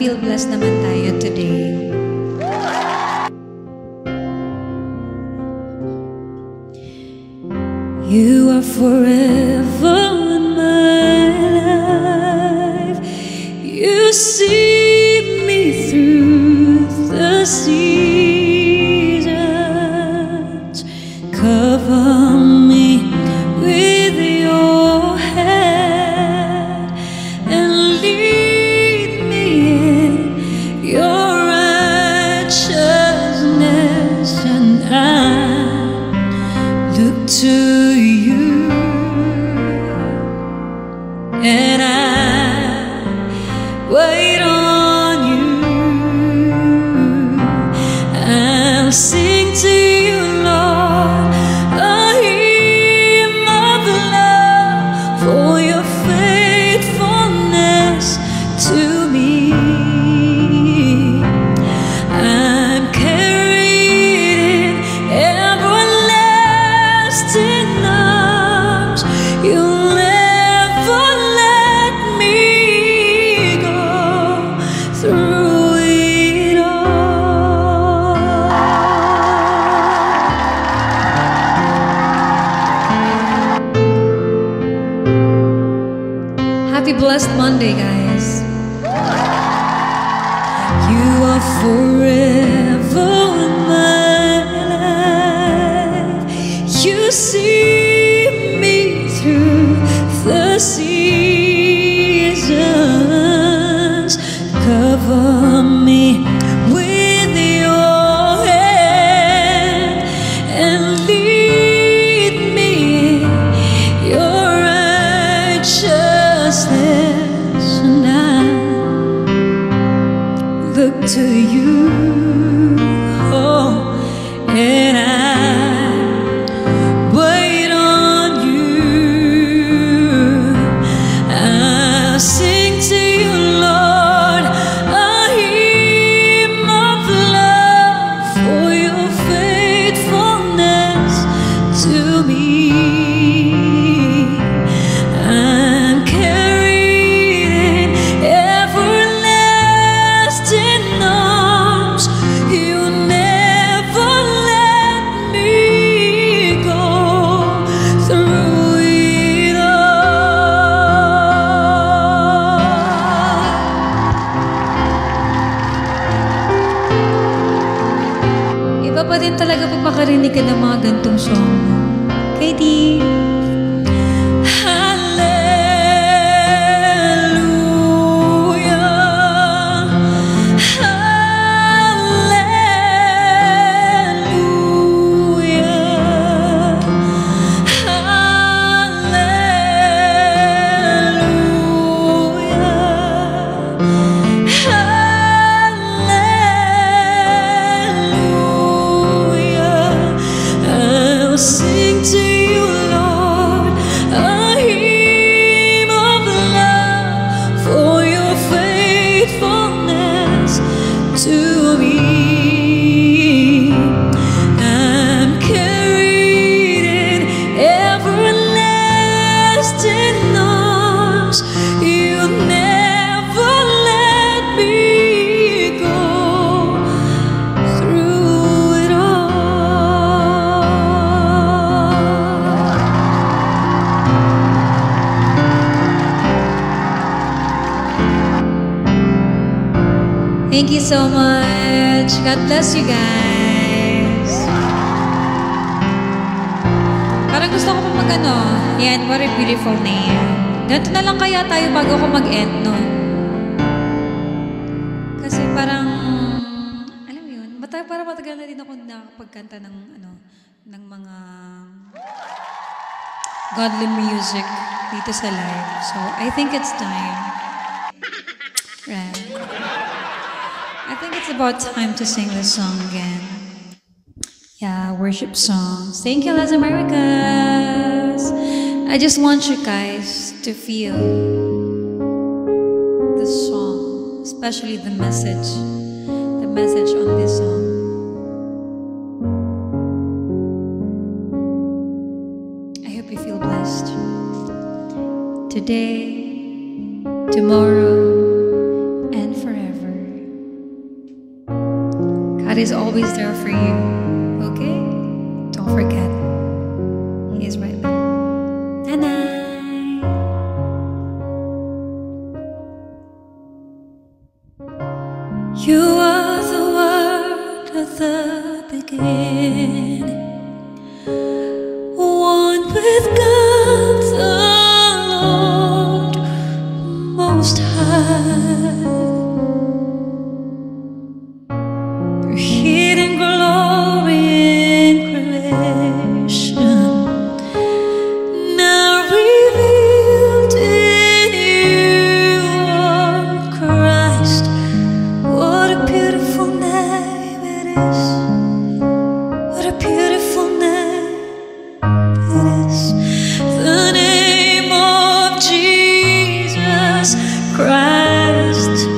feel blessed naman tayo today. You are forever in my life. You see me through the seasons. Cover me with your hand and lead me in your righteousness, and I look to you, and I wait on you. I'll sing to you, Lord, a hymn of love for your faithfulness to me. I'm carried in everlasting arms. You'll never let me go through it all. Happy blessed Monday, guys. You are forever in my life. You see me through the seasons. Cover me with your hand and lead me in your righteousness, and I look to you, oh, and I wait on you. I'll sing to you, Lord, a hymn of love for your faithfulness to me. I'm carried in everlasting arms. You never let me go through it all. Iba pa din talaga pag makarinig ka ng mga gantong song. Katie. Sing to you, Lord, a hymn of love for your faithfulness to me. I'm carried in everlasting arms. You never let me go through it all. Thank you so much. God bless you guys. Parang gusto ko pa mag-ano. Yan, what a beautiful name. Ganito na lang kaya tayo bago ako mag-end, no? Kasi parang, alam mo yun, parang matagal na din ako nakapagkanta ng, ng mga godly music dito sa live. So, I think it's time. Right. I think it's about time to sing this song again. Yeah, worship songs. Thank you, Las Americas. I just want you guys to feel the song, especially the message on this song. I hope you feel blessed today, tomorrow, and forever. God is always there for you. Okay? Don't forget. He is right there. Nanay! You are the Word at the beginning, one with God the Lord Most High. Your hidden glory in creation, now revealed in you, oh Christ. What a beautiful name it is. What a beautiful name it is. The name of Jesus Christ,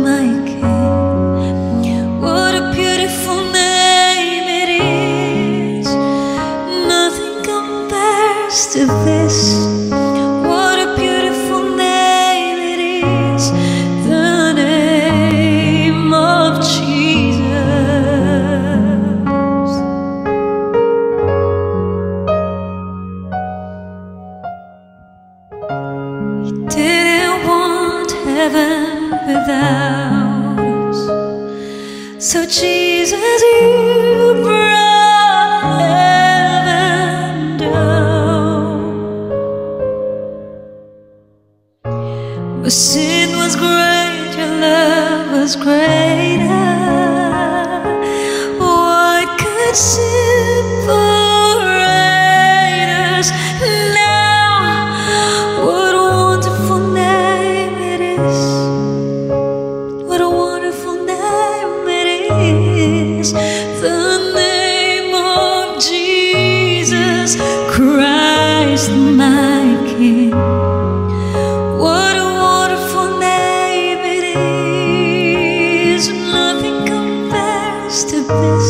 my King. What a beautiful name it is. Nothing compares to this. What a beautiful name it is. The name of Jesus. He didn't want heaven without us, so Jesus, you brought heaven down. But sin was great, your love was greater. What could separate us now? What a wonderful name it is. What a wonderful name it is. The name of Jesus Christ, my King. What a wonderful name it is. Nothing compares to this.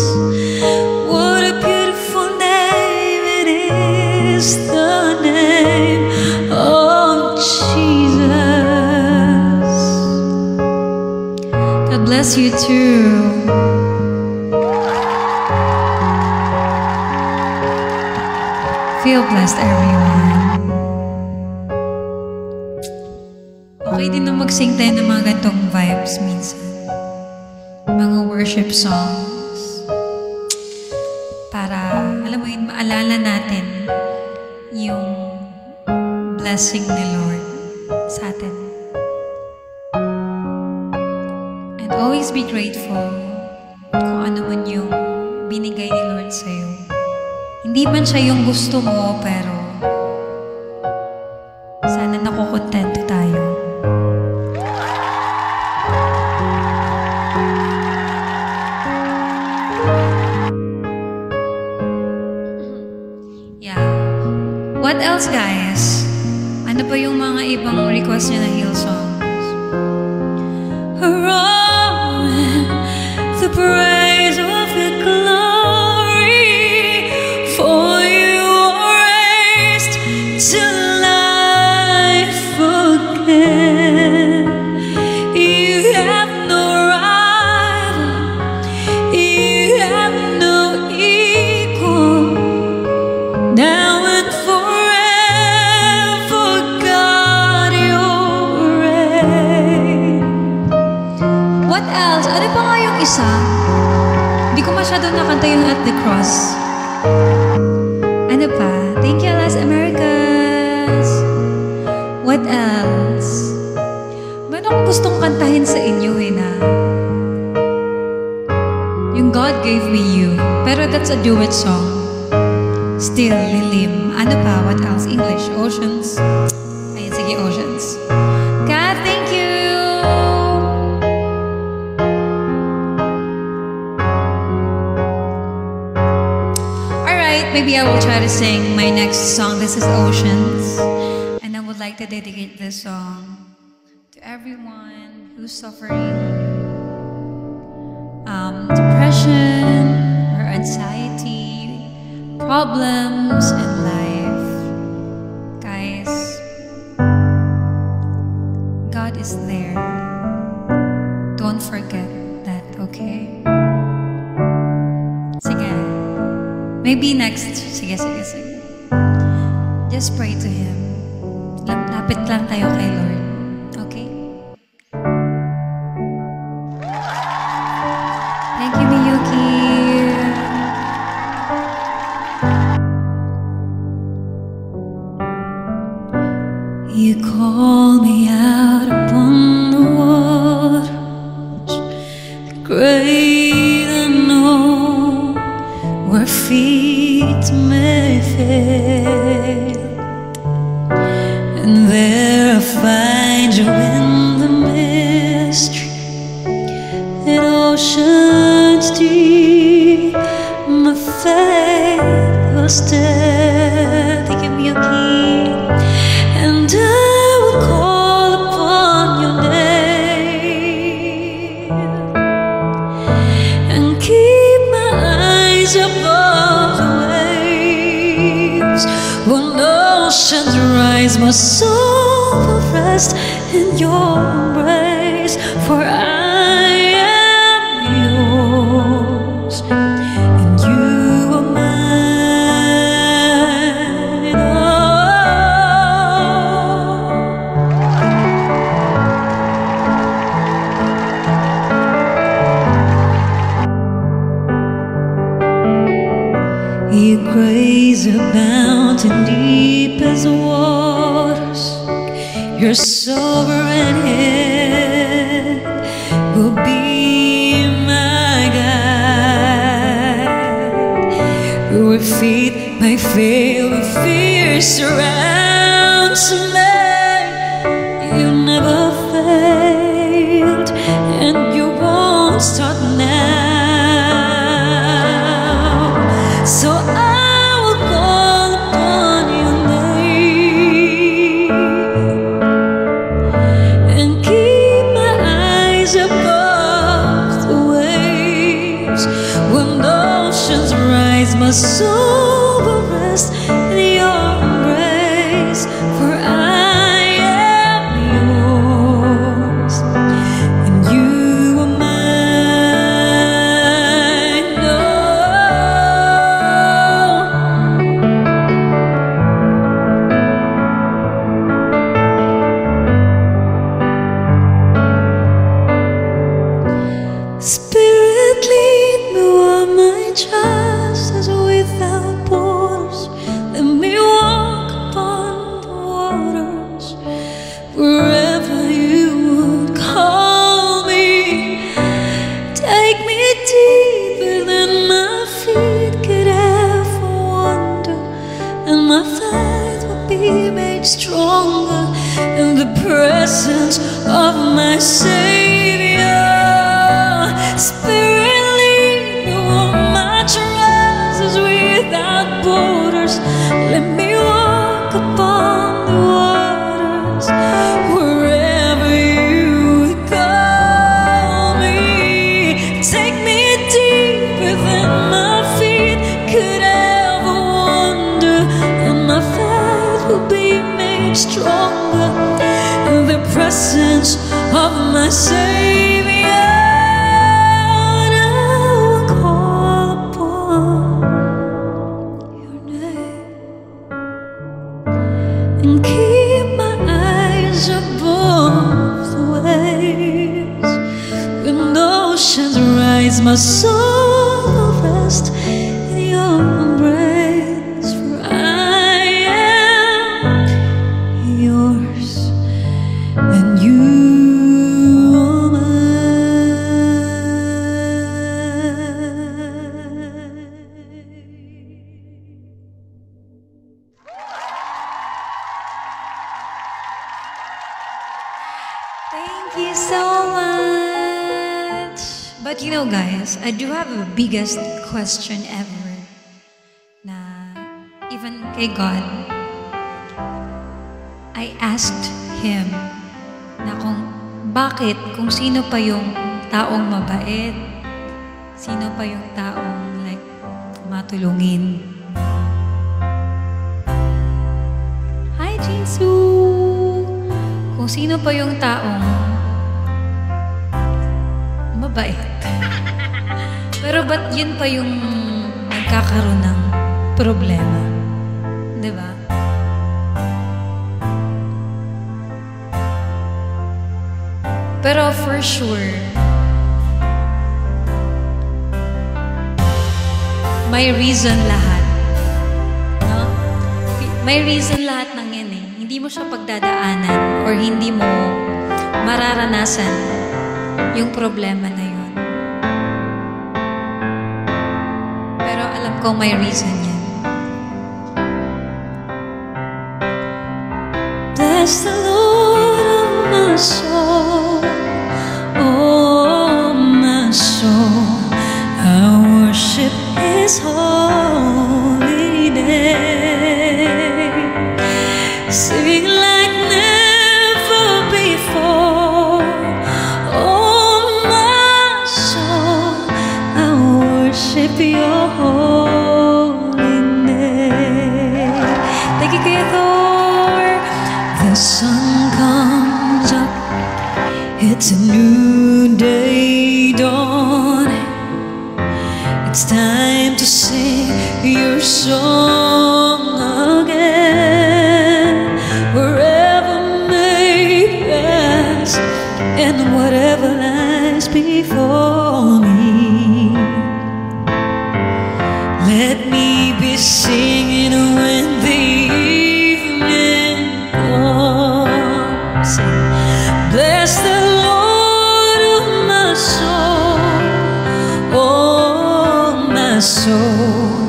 What a beautiful name it is. The name of Jesus. God bless you too. Feel blessed, everyone. Okay din na mag-sing tayo ng mga gantong vibes minsan. Mga worship songs. Para, alam mo yun, maalala natin yung blessing ni Lord sa atin. And always be grateful kung ano man yung binigay ni Lord sa'yo. Hindi man siya yung gusto mo, pero sana nakukontento tayo. Yeah. What else, guys? Ano pa yung mga ibang request niya na hill songs? Roaring the praise of your glory, for you are raised to life again. You have no rival, you have no equal, now and forever, God, you reign. What else? Ano pa nga yung isa? Hindi ko masyado nakanta yung At the Cross. Ano pa? Thank you, Las Americas. What else? Meron akong gustong kantahin sa inyo na yung God Gave Me You. Pero that's a duet song. Still, Lilim. Ano pa? What else? English. Oceans. Ayun, sige, Oceans. God, thank you! Alright, maybe I will try to sing my next song. This is Oceans. And I would like to dedicate this song to everyone who's suffering depression or anxiety, problems in life. Guys, is there. Don't forget that, okay? Maybe next. Sige. Just pray to Him. Lapit lang tayo kay Lord. Okay? Thank you, Miyuki. You call me out upon the waters, great unknown, where feet may fail, and there I find you in the mystery, in oceans deep, my faith will stand. Thank you, Miyuki. And I will call upon your name and keep my eyes above the waves. When oceans rise, my soul will rest in your embrace. For I am yours, and you are mine. You graze abound and deep as waters. Your sovereign hand will be my guide. Where feet may fail, with fear surrounds me. You never failed, and you won't start now. So I will call upon your name and keep my eyes above the waves. When oceans rise, my soul will rest in your embrace. For I am yours, and you are mine. No. Spirit, lead me where my trust is without borders. Let me walk upon the waters, wherever you would call me. Take me deeper than my feet could ever wander, and my faith will be made stronger in the presence of my Savior. Spirit, lead me where my trust is without borders. Let me walk upon the waters, wherever you would call me. Take me deeper than my feet could ever wander, and my faith will be made stronger in the presence of my Savior. And I will call upon your name and keep my eyes above the waves. When oceans rise, my soul will rest in your embrace. For I am yours, and you are mine. Thank you so much. But you know, guys, I do have the biggest question ever. Na even kay God, I asked Him na kung sino pa yung taong mabait, sino pa yung taong like matulungin. Hi, Jisoo! Kung sino pa yung taong mabait. Pero ba't yun pa yung nagkakaroon ng problema. Diba? Pero for sure, may reason lahat. No? May reason lahat ng yan eh. Hindi mo siya pagdadaanan or hindi mo mararanasan yung problema na yun. Pero alam ko may reason yan. Bless the Lord of my soul, oh my soul, I worship His holy name. Sing like never before, oh my soul, I worship Your holy name. Thank you, Kuya Thor. The sun comes up, it's a new day dawning. It's time to sing Your song again. Wherever may pass and whatever lies before me, let me be singing when the evening comes. Bless the Lord of my soul, oh my soul,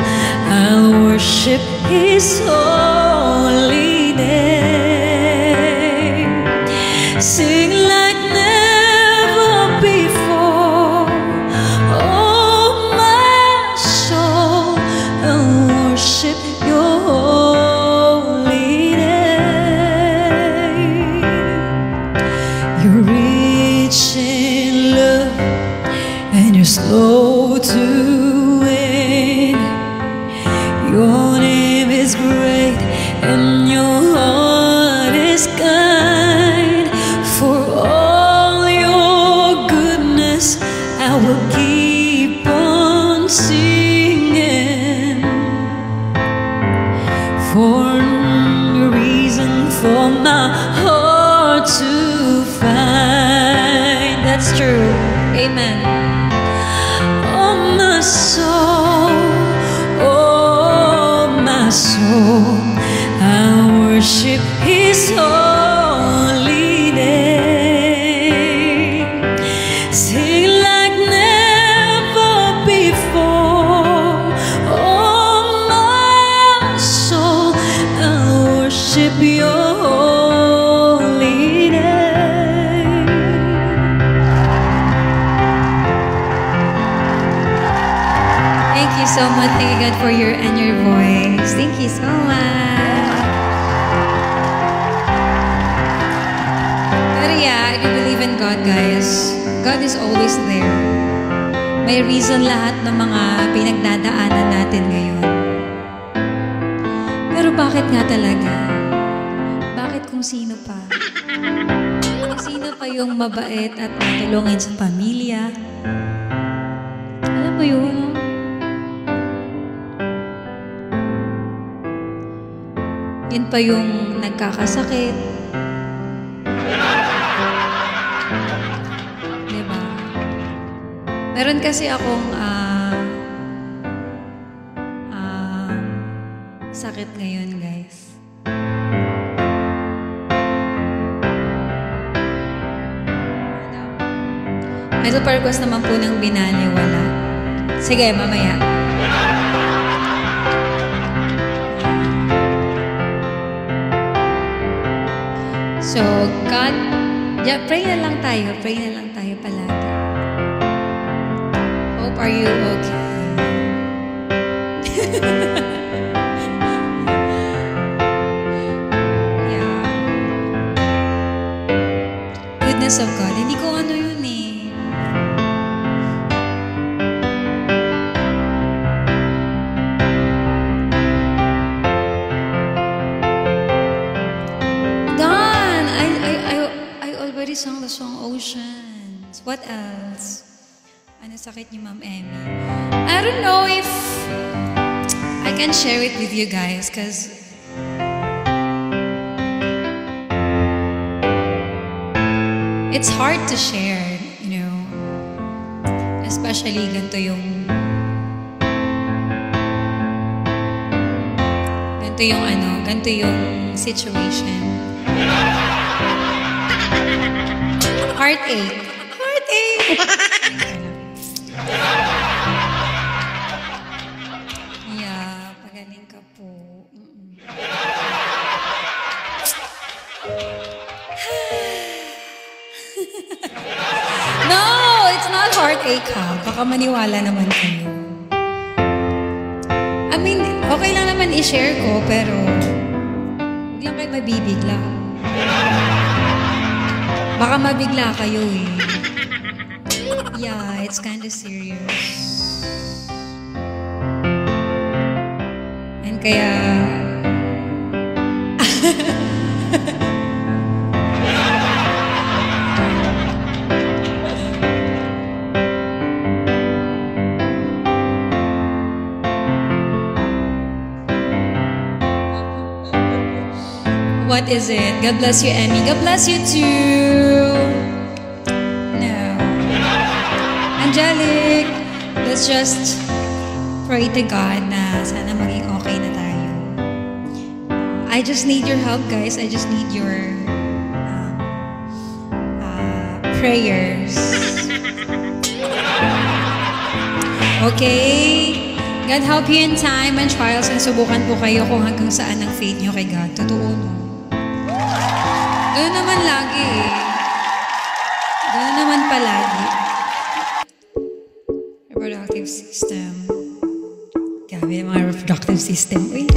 I'll worship His holy name. Sing like never before, oh my soul, I'll worship Your holy name. You're rich in love and You're slow to anger. Your name is great and Your heart is kind. For all Your goodness, I will keep on singing. For no reason for my heart to find. That's true. Amen. Oh my soul, oh my soul, I worship His holy name. Sing like never before, oh my soul, I worship Your holy name. Thank you so much. Thank you, God, for your voice. Thank you so much. But yeah, I do believe in God, guys. God is always there. May reason lahat ng mga pinagdadaanan natin ngayon. Pero bakit nga talaga? Bakit kung sino pa? Kung sino pa yung mabait at matulungin sa pamilya? Alam mo yun? Yun pa yung nagkakasakit. Diba? Meron kasi akong sakit ngayon, guys. May super request naman po ng binaliwala. Sige, mamaya. So, God, yeah, pray na lang tayo palagi. Hope, are you okay? Yeah. Goodness of God. Hindi ko ano yun eh. I sang the song Oceans. What else? Ano sakit niyo, Ma'am Emmy? I don't know if I can share it with you guys because it's hard to share, you know. Especially ganito yung ganito yung situation. Heartache. Heartache! Yeah, pagaling ka po. No, it's not heartache ha. Baka maniwala naman kayo. I mean, okay lang naman i-share ko, pero huwag lang kayo mabibigla. Baka mabigla kayo eh. Yeah, it's kind of serious. And kaya... What is it? God bless you, Emmy. God bless you too. No. Angelic, let's just pray to God na sana maging okay na tayo. I just need your help, guys. I just need your prayers. Okay? God help you in time and trials and subukan po kayo kung hanggang saan ang faith nyo kay God. Totoo no? Gano'n naman lagi eh. Gano'n naman palagi. Reproductive system. Grabe yung mga reproductive system. Uy.